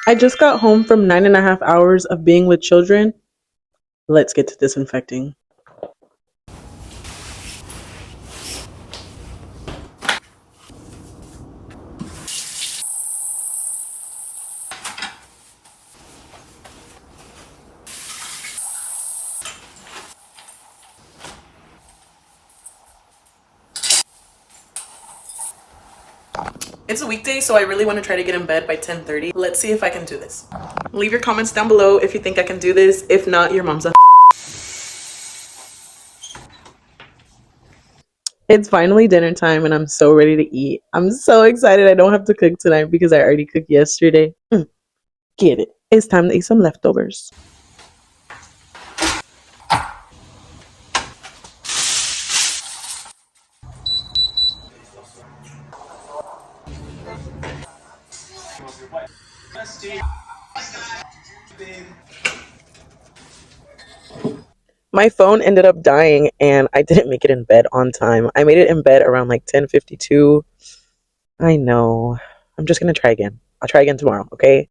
I just got home from 9.5 hours of being with children. Let's get to disinfecting. It's a weekday, so I really want to try to get in bed by 10:30. Let's see if I can do this. Leave your comments down below if you think I can do this. If not, your mom's a It's finally dinner time and I'm so ready to eat. I'm so excited I don't have to cook tonight because I already cooked yesterday. Get it. It's time to eat some leftovers. My phone ended up dying and I didn't make it in bed on time. I made it in bed around like 10:52. I know. I'm just going to try again. I'll try again tomorrow, okay?